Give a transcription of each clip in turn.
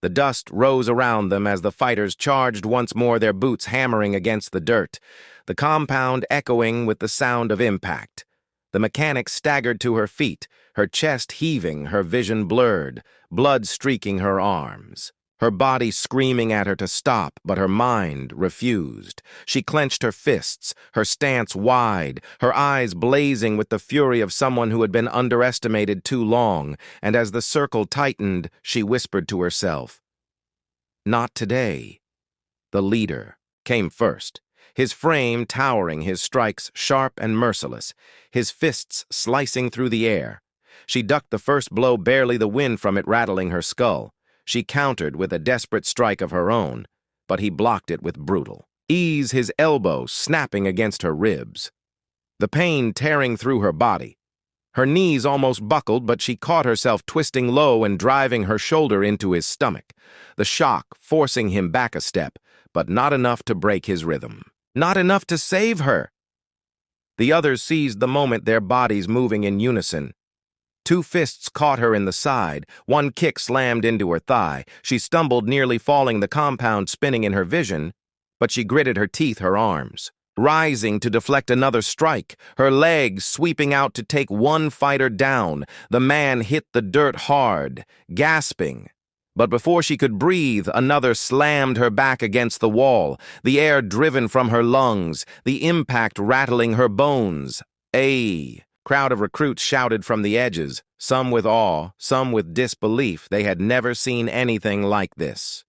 The dust rose around them as the fighters charged once more, their boots hammering against the dirt, the compound echoing with the sound of impact. The mechanic staggered to her feet, her chest heaving, her vision blurred, blood streaking her arms. Her body screaming at her to stop, but her mind refused. She clenched her fists, her stance wide, her eyes blazing with the fury of someone who had been underestimated too long, and as the circle tightened, she whispered to herself, "Not today." The leader came first, his frame towering, his strikes sharp and merciless, his fists slicing through the air. She ducked the first blow, barely the wind from it rattling her skull. She countered with a desperate strike of her own, but he blocked it with brutal ease, his elbow snapping against her ribs. The pain tearing through her body. Her knees almost buckled, but she caught herself twisting low and driving her shoulder into his stomach, the shock forcing him back a step, but not enough to break his rhythm. Not enough to save her. The others seized the moment, their bodies moving in unison. Two fists caught her in the side, one kick slammed into her thigh. She stumbled, nearly falling, the compound spinning in her vision, but she gritted her teeth, her arms rising to deflect another strike, her legs sweeping out to take one fighter down. The man hit the dirt hard, gasping. But before she could breathe, another slammed her back against the wall, the air driven from her lungs, the impact rattling her bones. "Ay!" Crowd of recruits shouted from the edges, some with awe, some with disbelief. They had never seen anything like this.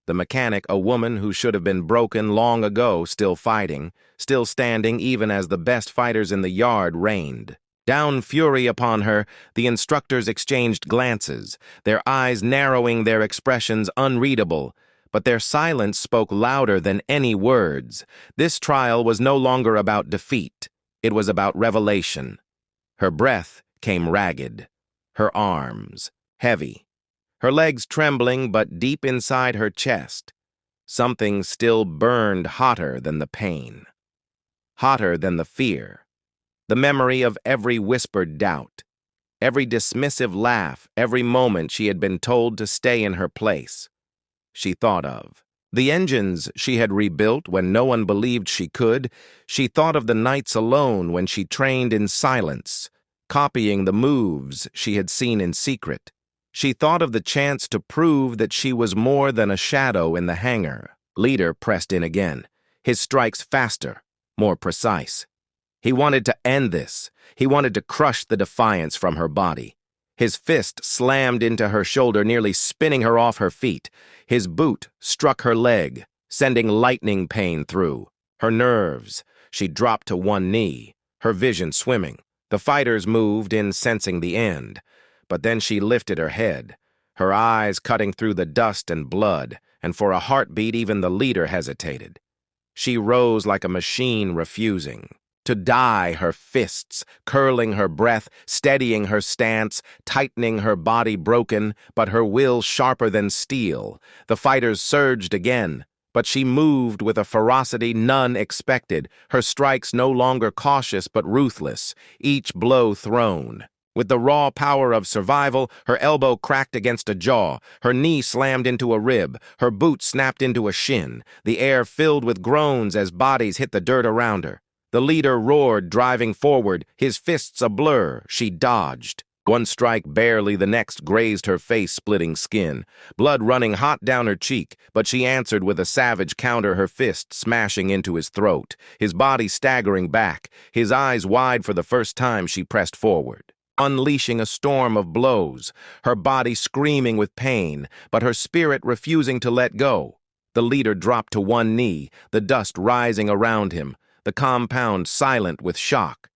The mechanic, a woman who should have been broken long ago, still fighting, still standing even as the best fighters in the yard reigned. Down fury upon her, the instructors exchanged glances, their eyes narrowing, their expressions unreadable. But their silence spoke louder than any words. This trial was no longer about defeat. It was about revelation. Her breath came ragged, her arms heavy, her legs trembling, but deep inside her chest, something still burned hotter than the pain, hotter than the fear, the memory of every whispered doubt, every dismissive laugh, every moment she had been told to stay in her place. She thought of the engines she had rebuilt when no one believed she could. She thought of the nights alone when she trained in silence, copying the moves she had seen in secret. She thought of the chance to prove that she was more than a shadow in the hangar. Leader pressed in again, his strikes faster, more precise. He wanted to end this. He wanted to crush the defiance from her body. His fist slammed into her shoulder, nearly spinning her off her feet. His boot struck her leg, sending lightning pain through her nerves. She dropped to one knee, her vision swimming. The fighters moved in, sensing the end. But then she lifted her head, her eyes cutting through the dust and blood, and for a heartbeat even the leader hesitated. She rose like a machine refusing to die, her fists curling her breath, steadying her stance, tightening her body broken, but her will sharper than steel. The fighters surged again, but she moved with a ferocity none expected, her strikes no longer cautious but ruthless, each blow thrown. With the raw power of survival, her elbow cracked against a jaw, her knee slammed into a rib, her boot snapped into a shin, the air filled with groans as bodies hit the dirt around her. The leader roared, driving forward, his fists a blur. She dodged. One strike barely, the next grazed her face-splitting skin, blood running hot down her cheek, but she answered with a savage counter, her fist smashing into his throat, his body staggering back, his eyes wide for the first time. She pressed forward, unleashing a storm of blows, her body screaming with pain, but her spirit refusing to let go. The leader dropped to one knee, the dust rising around him, the compound silent with shock.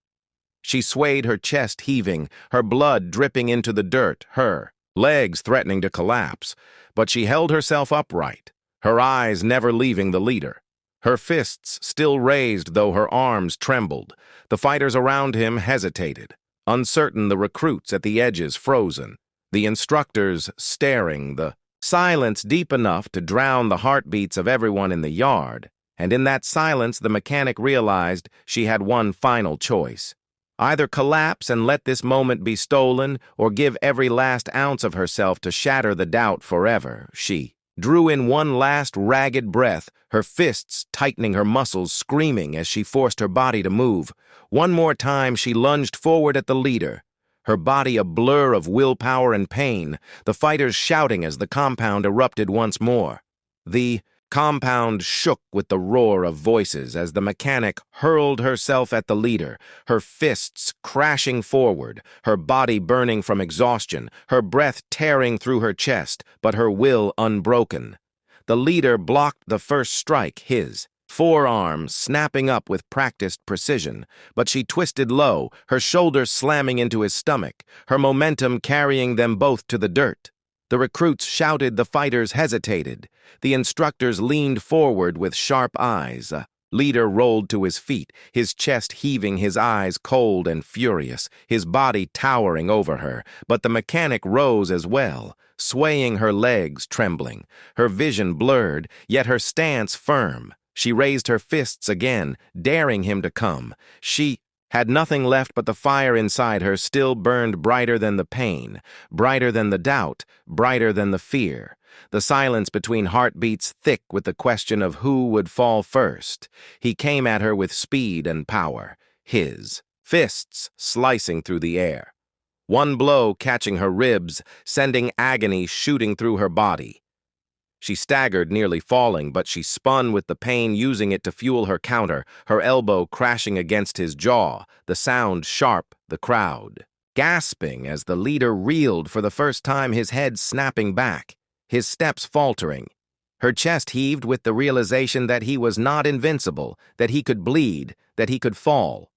She swayed, her chest heaving, her blood dripping into the dirt, her legs threatening to collapse, but she held herself upright, her eyes never leaving the leader. Her fists still raised, though her arms trembled. The fighters around him hesitated, uncertain, the recruits at the edges frozen, the instructors staring, the silence deep enough to drown the heartbeats of everyone in the yard. And in that silence, the mechanic realized she had one final choice. Either collapse and let this moment be stolen, or give every last ounce of herself to shatter the doubt forever. She drew in one last ragged breath, her fists tightening her muscles, screaming as she forced her body to move. One more time she lunged forward at the leader, her body a blur of willpower and pain, the fighters shouting as the compound erupted once more. The compound shook with the roar of voices as the mechanic hurled herself at the leader, her fists crashing forward, her body burning from exhaustion, her breath tearing through her chest, but her will unbroken. The leader blocked the first strike, his forearm snapping up with practiced precision, but she twisted low, her shoulders slamming into his stomach, her momentum carrying them both to the dirt. The recruits shouted, the fighters hesitated. The instructors leaned forward with sharp eyes. A leader rolled to his feet, his chest heaving, his eyes cold and furious, his body towering over her. But the mechanic rose as well, swaying, her legs trembling, her vision blurred, yet her stance firm. She raised her fists again, daring him to come. She had nothing left but the fire inside her still burned brighter than the pain, brighter than the doubt, brighter than the fear. The silence between heartbeats thick with the question of who would fall first. He came at her with speed and power, his fists slicing through the air. One blow catching her ribs, sending agony shooting through her body. She staggered, nearly falling, but she spun with the pain, using it to fuel her counter, her elbow crashing against his jaw, the sound sharp, the crowd gasping as the leader reeled for the first time, his head snapping back, his steps faltering. Her chest heaved with the realization that he was not invincible, that he could bleed, that he could fall.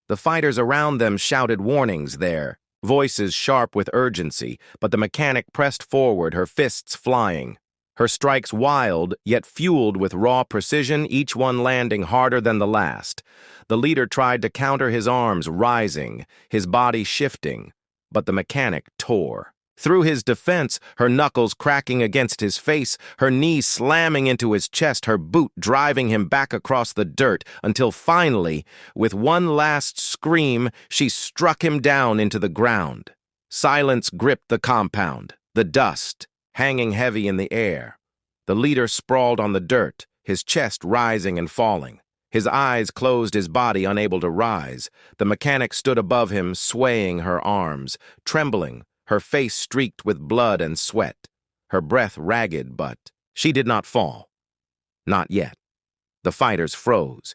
The fighters around them shouted warnings, their voices sharp with urgency, but the mechanic pressed forward, her fists flying. Her strikes wild, yet fueled with raw precision, each one landing harder than the last. The leader tried to counter, his arms rising, his body shifting, but the mechanic tore. Through his defense, her knuckles cracking against his face, her knee slamming into his chest, her boot driving him back across the dirt, until finally, with one last scream, she struck him down into the ground. Silence gripped the compound, the dust hanging heavy in the air. The leader sprawled on the dirt, his chest rising and falling. His eyes closed, his body unable to rise. The mechanic stood above him, swaying her arms, trembling, her face streaked with blood and sweat, her breath ragged, but she did not fall. Not yet. The fighters froze.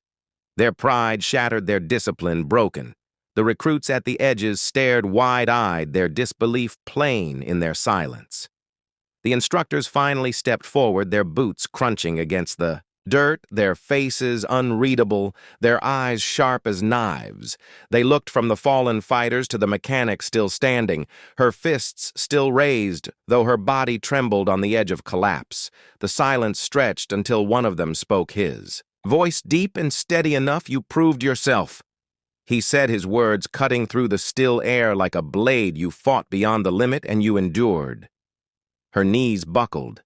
Their pride shattered, their discipline broken. The recruits at the edges stared wide-eyed, their disbelief plain in their silence. The instructors finally stepped forward, their boots crunching against the dirt, their faces unreadable, their eyes sharp as knives. They looked from the fallen fighters to the mechanic still standing, her fists still raised, though her body trembled on the edge of collapse. The silence stretched until one of them spoke, his voice deep and steady enough. "You proved yourself." He said, his words cutting through the still air like a blade. "You fought beyond the limit, and you endured." Her knees buckled.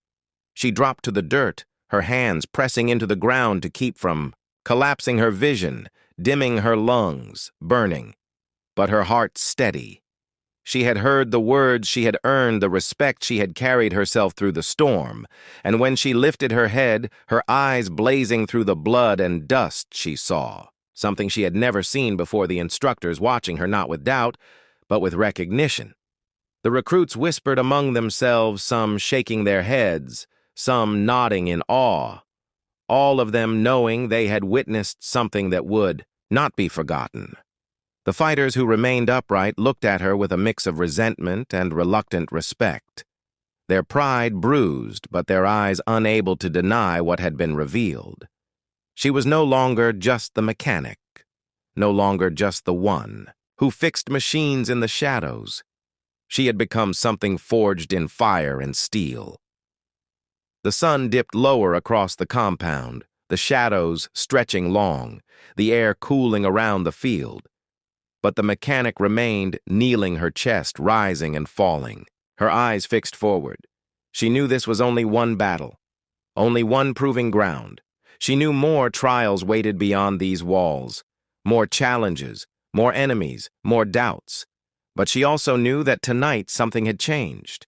She dropped to the dirt, her hands pressing into the ground to keep from collapsing, her vision, dimming, her lungs burning. But her heart steady. She had heard the words, she had earned the respect, she had carried herself through the storm. And when she lifted her head, her eyes blazing through the blood and dust, she saw something she had never seen before, the instructors watching her not with doubt, but with recognition. The recruits whispered among themselves, some shaking their heads, some nodding in awe, all of them knowing they had witnessed something that would not be forgotten. The fighters who remained upright looked at her with a mix of resentment and reluctant respect, their pride bruised, but their eyes unable to deny what had been revealed. She was no longer just the mechanic, no longer just the one who fixed machines in the shadows. She had become something forged in fire and steel. The sun dipped lower across the compound, the shadows stretching long, the air cooling around the field. But the mechanic remained, kneeling, her chest rising and falling, her eyes fixed forward. She knew this was only one battle, only one proving ground. She knew more trials waited beyond these walls, more challenges, more enemies, more doubts. But she also knew that tonight something had changed.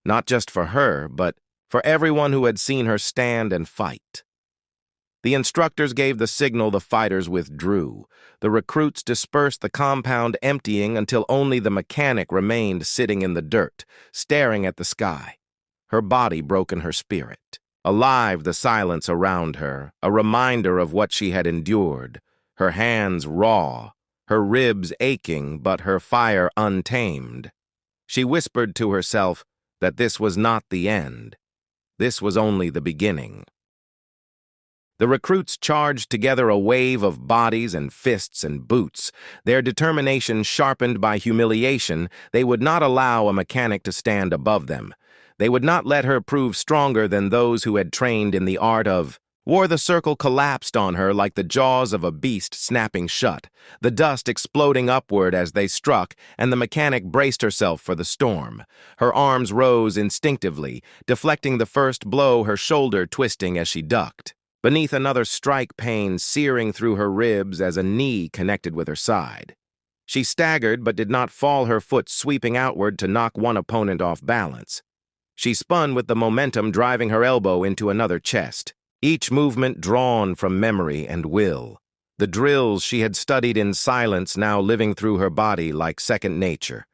Not just for her, but for everyone who had seen her stand and fight. The instructors gave the signal, the fighters withdrew. The recruits dispersed, the compound emptying until only the mechanic remained sitting in the dirt, staring at the sky. Her body broken, her spirit. Alive, the silence around her, a reminder of what she had endured. Her hands raw, her ribs aching, but her fire untamed. She whispered to herself that this was not the end. This was only the beginning. The recruits charged together, a wave of bodies and fists and boots. Their determination sharpened by humiliation, they would not allow a mechanic to stand above them. They would not let her prove stronger than those who had trained in the art of war. The circle collapsed on her like the jaws of a beast snapping shut, the dust exploding upward as they struck, and the mechanic braced herself for the storm. Her arms rose instinctively, deflecting the first blow, her shoulder twisting as she ducked. Beneath, another strike, pain searing through her ribs as a knee connected with her side. She staggered but did not fall, her foot sweeping outward to knock one opponent off balance. She spun with the momentum, driving her elbow into another chest, each movement drawn from memory and will. The drills she had studied in silence now living through her body like second nature.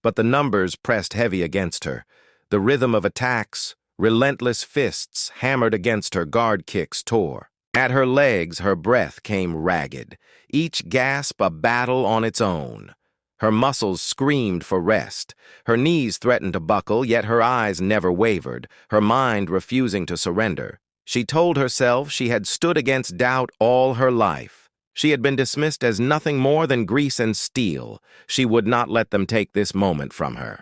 But the numbers pressed heavy against her. The rhythm of attacks, relentless fists hammered against her, guard kicks tore. At her legs, her breath came ragged, each gasp a battle on its own. Her muscles screamed for rest. Her knees threatened to buckle, yet her eyes never wavered, her mind refusing to surrender. She told herself she had stood against doubt all her life. She had been dismissed as nothing more than grease and steel. She would not let them take this moment from her.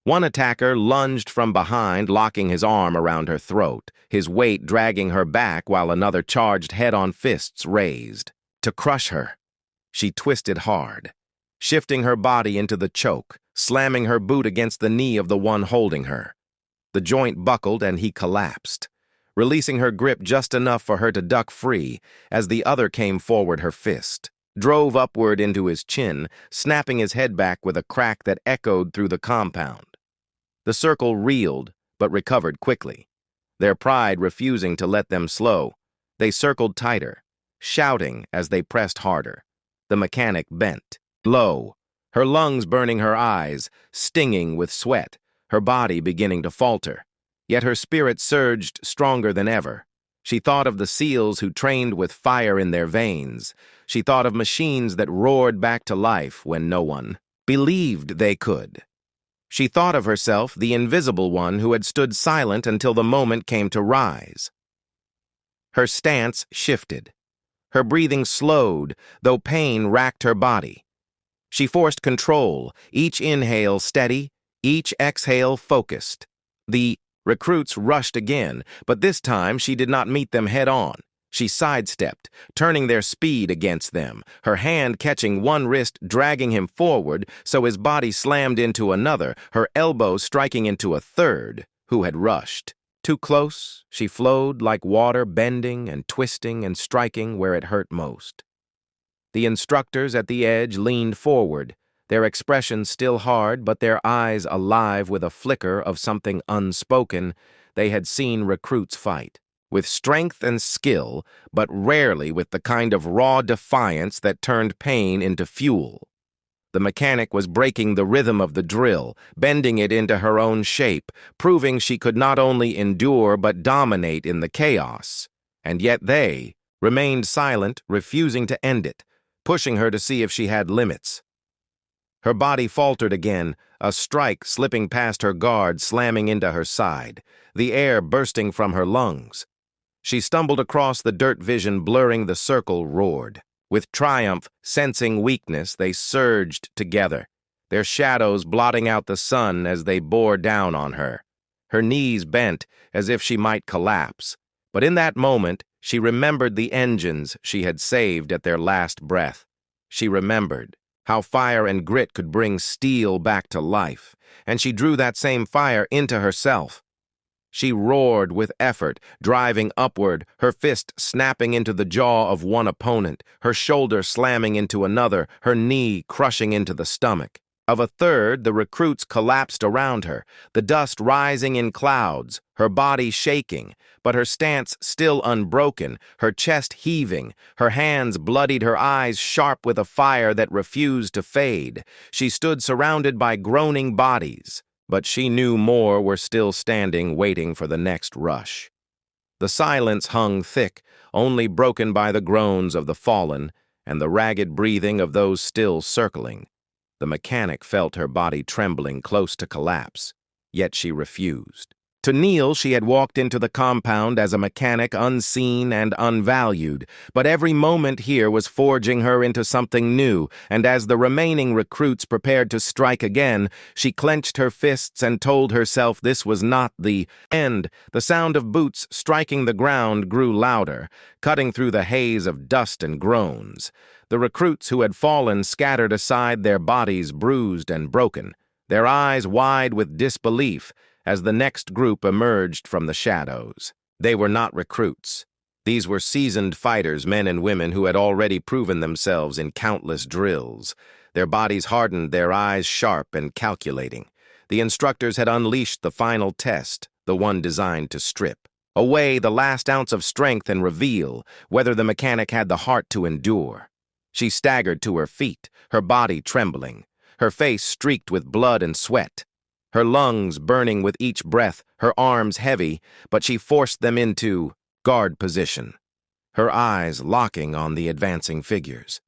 One attacker lunged from behind, locking his arm around her throat, his weight dragging her back while another charged head-on, fists raised. To crush her, she twisted hard, shifting her body into the choke, slamming her boot against the knee of the one holding her. The joint buckled and he collapsed, releasing her grip just enough for her to duck free as the other came forward. Her fist drove upward into his chin, snapping his head back with a crack that echoed through the compound. The circle reeled, but recovered quickly, their pride refusing to let them slow. They circled tighter, shouting as they pressed harder. The mechanic bent low, her lungs burning, her eyes stinging with sweat, her body beginning to falter. Yet her spirit surged stronger than ever. She thought of the SEALs who trained with fire in their veins. She thought of machines that roared back to life when no one believed they could. She thought of herself, the invisible one who had stood silent until the moment came to rise. Her stance shifted. Her breathing slowed, though pain racked her body. She forced control, each inhale steady, each exhale focused. The recruits rushed again, but this time she did not meet them head-on. She sidestepped, turning their speed against them, her hand catching one wrist, dragging him forward so his body slammed into another, her elbow striking into a third who had rushed. Too close, she flowed like water, bending and twisting and striking where it hurt most. The instructors at the edge leaned forward, their expressions still hard, but their eyes alive with a flicker of something unspoken. They had seen recruits fight, with strength and skill, but rarely with the kind of raw defiance that turned pain into fuel. The mechanic was breaking the rhythm of the drill, bending it into her own shape, proving she could not only endure but dominate in the chaos. And yet they remained silent, refusing to end it, pushing her to see if she had limits. Her body faltered again, a strike slipping past her guard, slamming into her side, the air bursting from her lungs. She stumbled across the dirt, vision blurring, the circle roared. With triumph, sensing weakness, they surged together, their shadows blotting out the sun as they bore down on her. Her knees bent as if she might collapse, but in that moment, she remembered the engines she had saved at their last breath. She remembered how fire and grit could bring steel back to life, and she drew that same fire into herself. She roared with effort, driving upward, her fist snapping into the jaw of one opponent, her shoulder slamming into another, her knee crushing into the stomach. Of a third, the recruits collapsed around her, the dust rising in clouds, her body shaking, but her stance still unbroken, her chest heaving, her hands bloodied, her eyes sharp with a fire that refused to fade. She stood surrounded by groaning bodies, but she knew more were still standing, waiting for the next rush. The silence hung thick, only broken by the groans of the fallen and the ragged breathing of those still circling. The mechanic felt her body trembling close to collapse, yet she refused. To kneel, she had walked into the compound as a mechanic unseen and unvalued, but every moment here was forging her into something new, and as the remaining recruits prepared to strike again, she clenched her fists and told herself this was not the end. The sound of boots striking the ground grew louder, cutting through the haze of dust and groans. The recruits who had fallen scattered aside, their bodies bruised and broken, their eyes wide with disbelief as the next group emerged from the shadows. They were not recruits. These were seasoned fighters, men and women who had already proven themselves in countless drills. Their bodies hardened, their eyes sharp and calculating. The instructors had unleashed the final test, the one designed to strip away the last ounce of strength and reveal whether the mechanic had the heart to endure. She staggered to her feet, her body trembling, her face streaked with blood and sweat, her lungs burning with each breath, her arms heavy, but she forced them into guard position, her eyes locking on the advancing figures.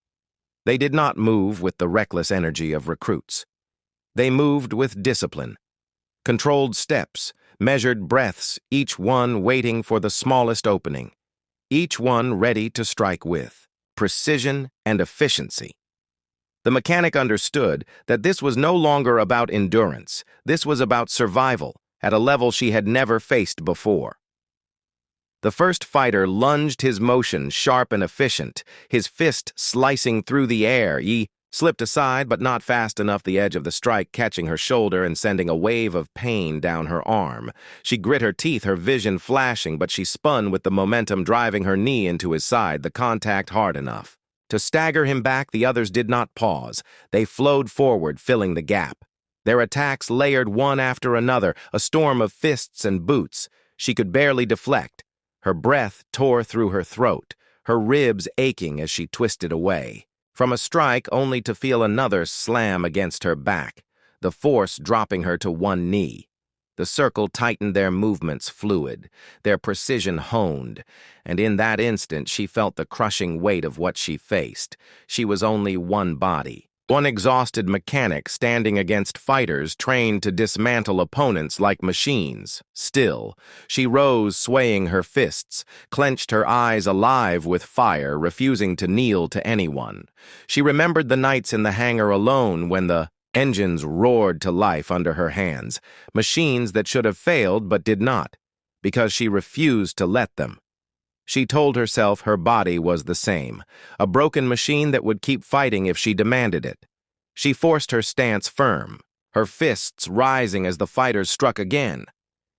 They did not move with the reckless energy of recruits. They moved with discipline, controlled steps, measured breaths, each one waiting for the smallest opening, each one ready to strike with precision and efficiency. The mechanic understood that this was no longer about endurance. This was about survival at a level she had never faced before. The first fighter lunged, his motion sharp and efficient, his fist slicing through the air. He slipped aside, but not fast enough, the edge of the strike catching her shoulder and sending a wave of pain down her arm. She grit her teeth, her vision flashing, but she spun with the momentum driving her knee into his side, the contact hard enough. To stagger him back, the others did not pause. They flowed forward, filling the gap. Their attacks layered one after another, a storm of fists and boots. She could barely deflect. Her breath tore through her throat, her ribs aching as she twisted away from a strike, only to feel another slam against her back, the force dropping her to one knee. The circle tightened, their movements fluid, their precision honed, and in that instant she felt the crushing weight of what she faced. She was only one body, one exhausted mechanic standing against fighters trained to dismantle opponents like machines. Still, she rose, swaying her fists, clenched, her eyes alive with fire, refusing to kneel to anyone. She remembered the nights in the hangar alone when the engines roared to life under her hands, machines that should have failed but did not, because she refused to let them. She told herself her body was the same, a broken machine that would keep fighting if she demanded it. She forced her stance firm, her fists rising as the fighters struck again.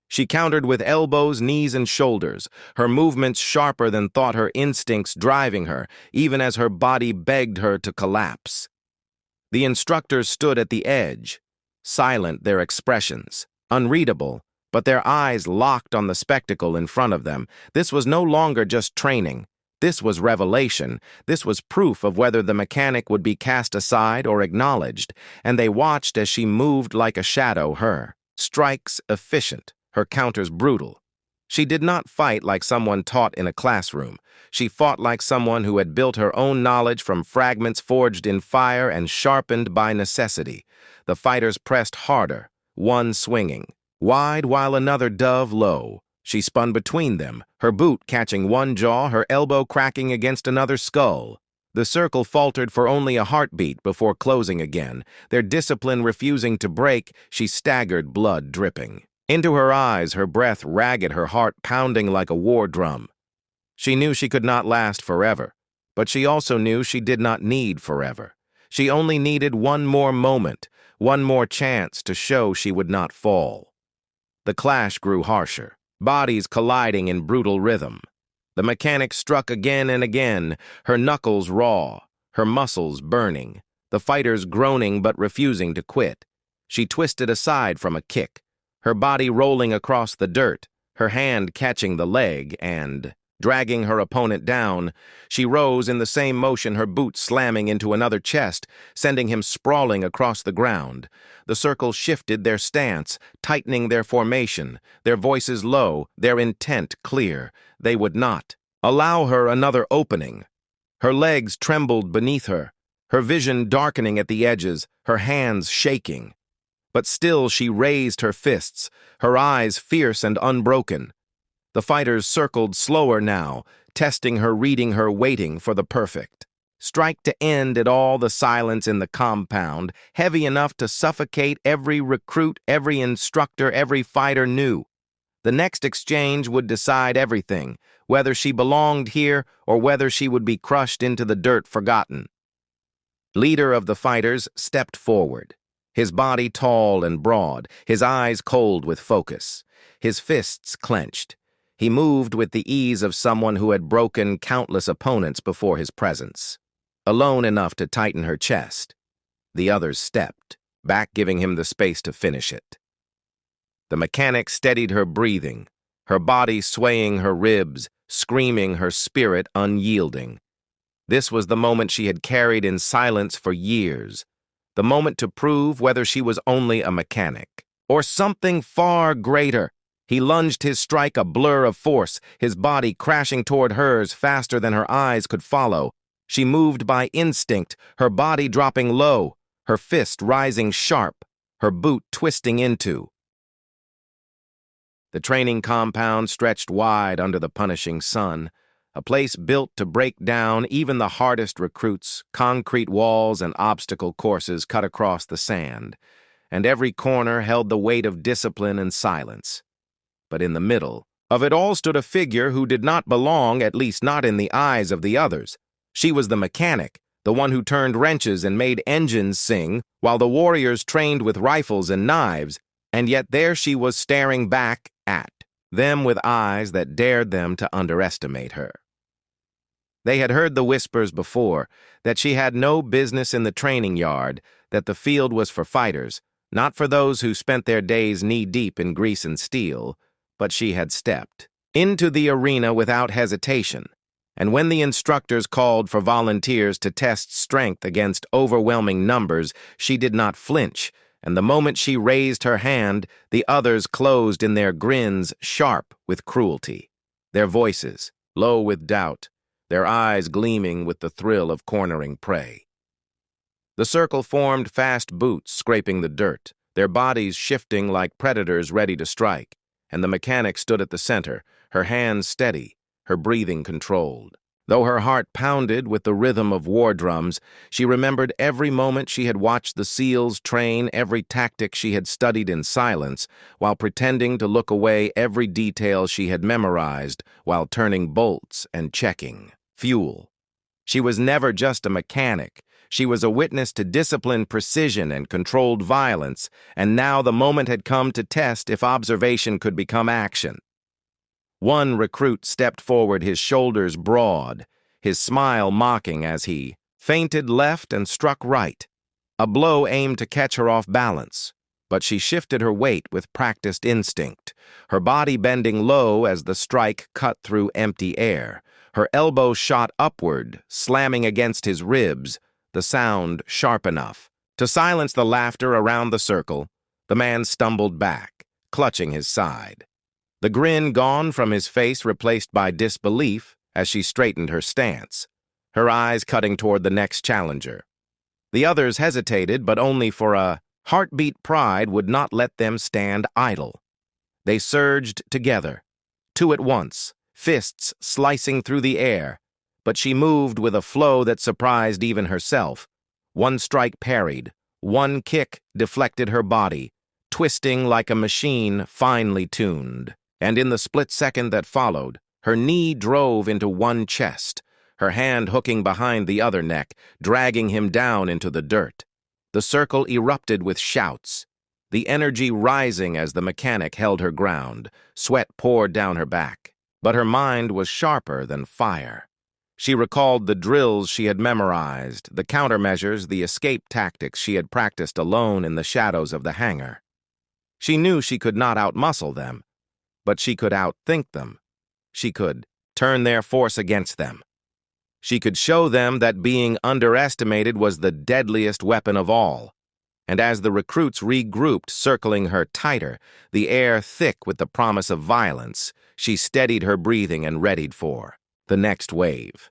She countered with elbows, knees, and shoulders, her movements sharper than thought, her instincts driving her, even as her body begged her to collapse. The instructors stood at the edge, silent, their expressions unreadable, but their eyes locked on the spectacle in front of them. This was no longer just training. This was revelation. This was proof of whether the mechanic would be cast aside or acknowledged, and they watched as she moved like a shadow, her strikes efficient, her counters brutal. She did not fight like someone taught in a classroom. She fought like someone who had built her own knowledge from fragments forged in fire and sharpened by necessity. The fighters pressed harder, one swinging wide while another dove low. She spun between them, her boot catching one jaw, her elbow cracking against another skull. The circle faltered for only a heartbeat before closing again, their discipline refusing to break. She staggered, blood dripping into her eyes, her breath ragged, her heart pounding like a war drum. She knew she could not last forever, but she also knew she did not need forever. She only needed one more moment, one more chance to show she would not fall. The clash grew harsher. bodies colliding in brutal rhythm. The mechanic struck again and again, her knuckles raw, her muscles burning, the fighters groaning but refusing to quit. She twisted aside from a kick, her body rolling across the dirt, her hand catching the leg and, dragging her opponent down, she rose in the same motion, her boot slamming into another chest, sending him sprawling across the ground. The circle shifted their stance, tightening their formation, their voices low, their intent clear. They would not allow her another opening. Her legs trembled beneath her, her vision darkening at the edges, her hands shaking. But still she raised her fists, her eyes fierce and unbroken. The fighters circled slower now, testing her, reading her, waiting for the perfect strike to end it all. The silence in the compound, heavy enough to suffocate every recruit, every instructor, every fighter knew. The next exchange would decide everything, whether she belonged here or whether she would be crushed into the dirt forgotten. Leader of the fighters stepped forward, his body tall and broad, his eyes cold with focus, his fists clenched. He moved with the ease of someone who had broken countless opponents before his presence, alone enough to tighten her chest. The others stepped, back giving him the space to finish it. The mechanic steadied her breathing, her body swaying her ribs, screaming, her spirit unyielding. This was the moment she had carried in silence for years, the moment to prove whether she was only a mechanic or something far greater. He lunged his strike, a blur of force, his body crashing toward hers faster than her eyes could follow. She moved by instinct, her body dropping low, her fist rising sharp, her boot twisting into. The training compound stretched wide under the punishing sun, a place built to break down even the hardest recruits. Concrete walls and obstacle courses cut across the sand, and every corner held the weight of discipline and silence. But in the middle of it all stood a figure who did not belong, at least not in the eyes of the others. She was the mechanic, the one who turned wrenches and made engines sing, while the warriors trained with rifles and knives, and yet there she was staring back at them with eyes that dared them to underestimate her. They had heard the whispers before, that she had no business in the training yard, that the field was for fighters, not for those who spent their days knee-deep in grease and steel. But she had stepped into the arena without hesitation, and when the instructors called for volunteers to test strength against overwhelming numbers, she did not flinch, and the moment she raised her hand, the others closed in their grins, sharp with cruelty, their voices low with doubt, their eyes gleaming with the thrill of cornering prey. The circle formed fast boots scraping the dirt, their bodies shifting like predators ready to strike. And the mechanic stood at the center, her hands steady, her breathing controlled. Though her heart pounded with the rhythm of war drums, she remembered every moment she had watched the SEALs train, every tactic she had studied in silence, while pretending to look away, every detail she had memorized while turning bolts and checking fuel. She was never just a mechanic. She was a witness to disciplined precision and controlled violence, and now the moment had come to test if observation could become action. One recruit stepped forward, his shoulders broad, his smile mocking as he feinted left and struck right. A blow aimed to catch her off balance, but she shifted her weight with practiced instinct, her body bending low as the strike cut through empty air. Her elbow shot upward, slamming against his ribs, the sound sharp enough to silence the laughter around the circle. The man stumbled back, clutching his side. The grin gone from his face, replaced by disbelief as she straightened her stance, her eyes cutting toward the next challenger. The others hesitated, but only for a heartbeat. Pride would not let them stand idle. They surged together, two at once, fists slicing through the air, but she moved with a flow that surprised even herself. One strike parried, one kick deflected her body, twisting like a machine finely tuned. And in the split second that followed, her knee drove into one chest, her hand hooking behind the other neck, dragging him down into the dirt. The circle erupted with shouts. the energy rising as the mechanic held her ground. Sweat poured down her back. But her mind was sharper than fire. She recalled the drills she had memorized, the countermeasures, the escape tactics she had practiced alone in the shadows of the hangar. She knew she could not outmuscle them, but she could outthink them. She could turn their force against them. She could show them that being underestimated was the deadliest weapon of all. And as the recruits regrouped, circling her tighter, the air thick with the promise of violence, she steadied her breathing and readied for the next wave.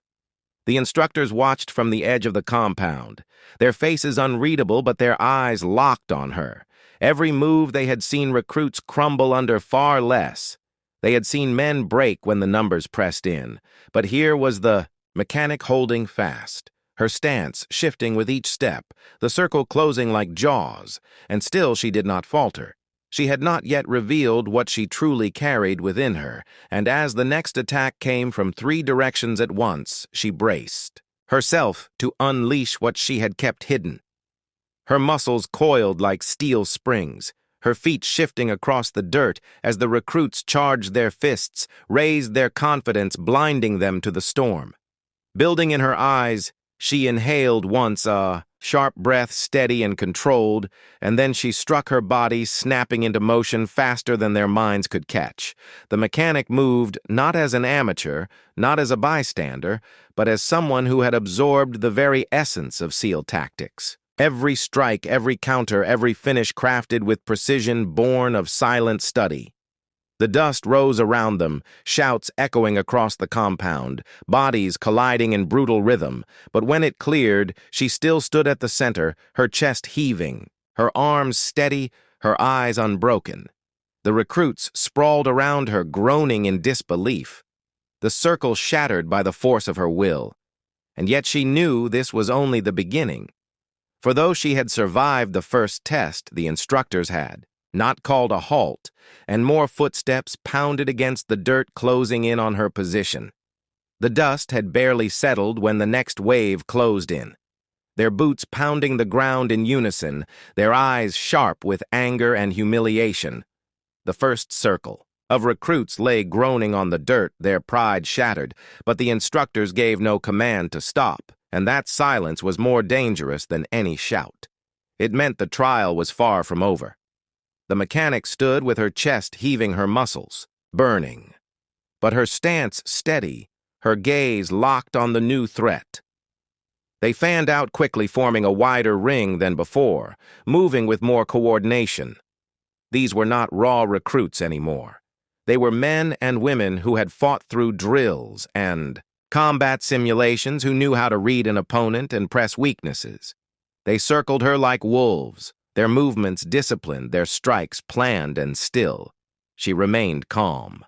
The instructors watched from the edge of the compound, their faces unreadable but their eyes locked on her. Every move they had seen recruits crumble under far less. They had seen men break when the numbers pressed in, but here was the mechanic holding fast, her stance shifting with each step, the circle closing like jaws, and still she did not falter. She had not yet revealed what she truly carried within her, and as the next attack came from 3 directions at once, she braced herself to unleash what she had kept hidden. Her muscles coiled like steel springs, her feet shifting across the dirt as the recruits charged their fists, raised their confidence, blinding them to the storm. Building in her eyes, she inhaled once, a sharp breath, steady and controlled, and then she struck her body, snapping into motion faster than their minds could catch. The mechanic moved not as an amateur, not as a bystander, but as someone who had absorbed the very essence of SEAL tactics. Every strike, every counter, every finish crafted with precision born of silent study. The dust rose around them, shouts echoing across the compound, bodies colliding in brutal rhythm, but when it cleared, she still stood at the center, her chest heaving, her arms steady, her eyes unbroken. The recruits sprawled around her, groaning in disbelief. The circle shattered by the force of her will. And yet she knew this was only the beginning. For though she had survived the first test, the instructors had not called a halt, and more footsteps pounded against the dirt, closing in on her position. The dust had barely settled when the next wave closed in, their boots pounding the ground in unison, their eyes sharp with anger and humiliation. The first circle of recruits lay groaning on the dirt, their pride shattered, but the instructors gave no command to stop, and that silence was more dangerous than any shout. It meant the trial was far from over. The mechanic stood with her chest heaving, her muscles burning, but her stance steady, her gaze locked on the new threat. They fanned out quickly, forming a wider ring than before, moving with more coordination. These were not raw recruits anymore. They were men and women who had fought through drills and combat simulations, who knew how to read an opponent and press weaknesses. They circled her like wolves, their movements disciplined, their strikes planned and still. She remained calm,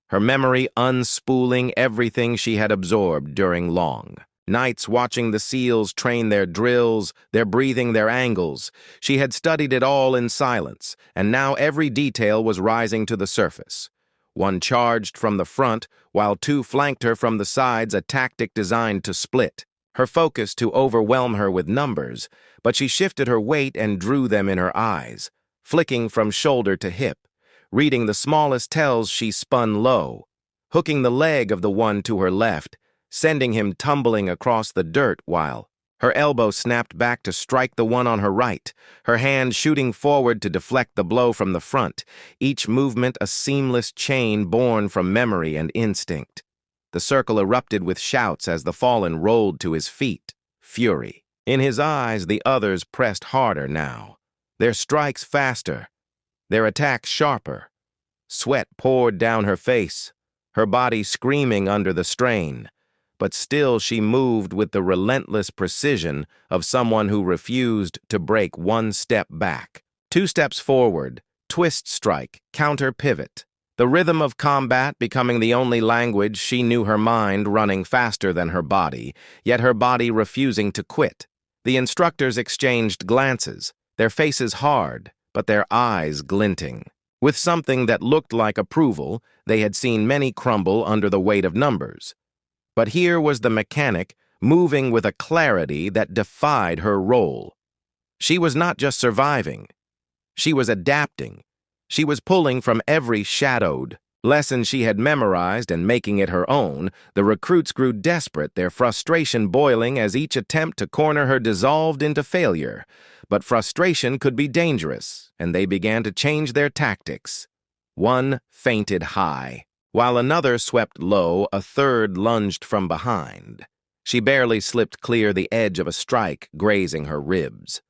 her memory unspooling everything she had absorbed during long nights watching the SEALs train their drills, their breathing, their angles. She had studied it all in silence, and now every detail was rising to the surface. One charged from the front, while 2 flanked her from the sides, a tactic designed to split her focus, to overwhelm her with numbers, but she shifted her weight and drew them in her eyes, flicking from shoulder to hip. Reading the smallest tells, she spun low, hooking the leg of the one to her left, sending him tumbling across the dirt, while her elbow snapped back to strike the one on her right, her hand shooting forward to deflect the blow from the front, each movement a seamless chain born from memory and instinct. The circle erupted with shouts as the fallen rolled to his feet, fury. In his eyes, the others pressed harder now, their strikes faster, their attacks sharper. Sweat poured down her face, her body screaming under the strain, but still she moved with the relentless precision of someone who refused to break 1 step back. 2 steps forward, twist strike, counter pivot. The rhythm of combat becoming the only language she knew, her mind running faster than her body, yet her body refusing to quit. The instructors exchanged glances, their faces hard, but their eyes glinting. With something that looked like approval, they had seen many crumble under the weight of numbers. But here was the mechanic moving with a clarity that defied her role. She was not just surviving. She was adapting. She was pulling from every shadowed lesson she had memorized and making it her own. The recruits grew desperate, their frustration boiling as each attempt to corner her dissolved into failure. But frustration could be dangerous, and they began to change their tactics. One fainted high. While another swept low, a third lunged from behind. She barely slipped clear the edge of a strike, grazing her ribs.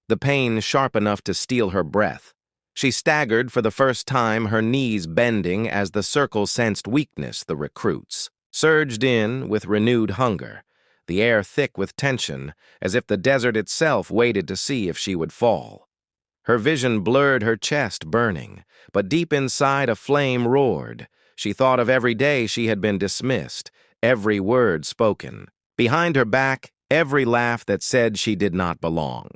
The pain sharp enough to steal her breath. She staggered for the first time, her knees bending as the circle sensed weakness. The recruits surged in with renewed hunger, the air thick with tension, as if the desert itself waited to see if she would fall. Her vision blurred, her chest burning, but deep inside a flame roared. She thought of every day she had been dismissed, every word spoken. Behind her back, every laugh that said she did not belong.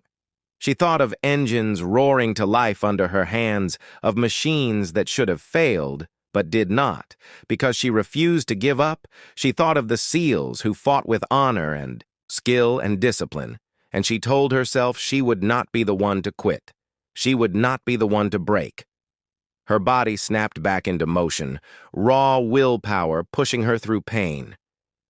She thought of engines roaring to life under her hands, of machines that should have failed, but did not, because she refused to give up. She thought of the SEALs who fought with honor and skill and discipline, and she told herself she would not be the one to quit. She would not be the one to break. Her body snapped back into motion, raw willpower pushing her through pain.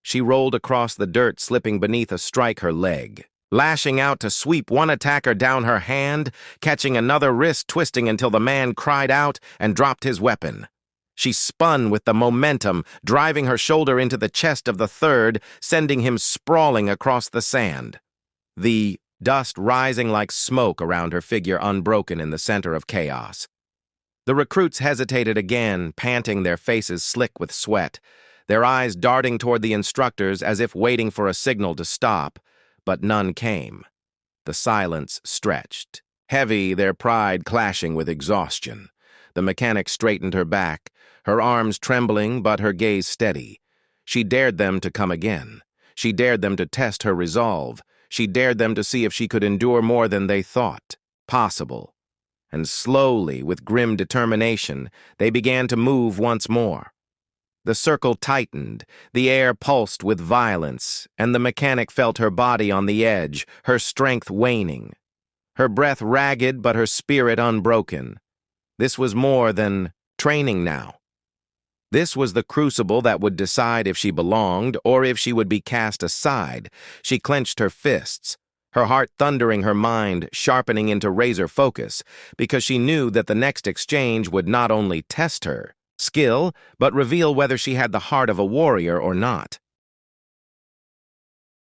She rolled across the dirt, slipping beneath a strike her leg, lashing out to sweep one attacker down her hand, catching another, wrist twisting until the man cried out and dropped his weapon. She spun with the momentum, driving her shoulder into the chest of the third, sending him sprawling across the sand. The dust rising like smoke around her figure, unbroken in the center of chaos. The recruits hesitated again, panting, their faces slick with sweat, their eyes darting toward the instructors as if waiting for a signal to stop, but none came. The silence stretched, heavy, their pride clashing with exhaustion. The mechanic straightened her back, her arms trembling but her gaze steady. She dared them to come again. She dared them to test her resolve. She dared them to see if she could endure more than they thought possible. And slowly, with grim determination, they began to move once more. The circle tightened, the air pulsed with violence, and the mechanic felt her body on the edge, her strength waning. Her breath ragged, but her spirit unbroken. This was more than training now. This was the crucible that would decide if she belonged or if she would be cast aside. She clenched her fists, her heart thundering, her mind sharpening into razor focus, because she knew that the next exchange would not only test her skill, but reveal whether she had the heart of a warrior or not.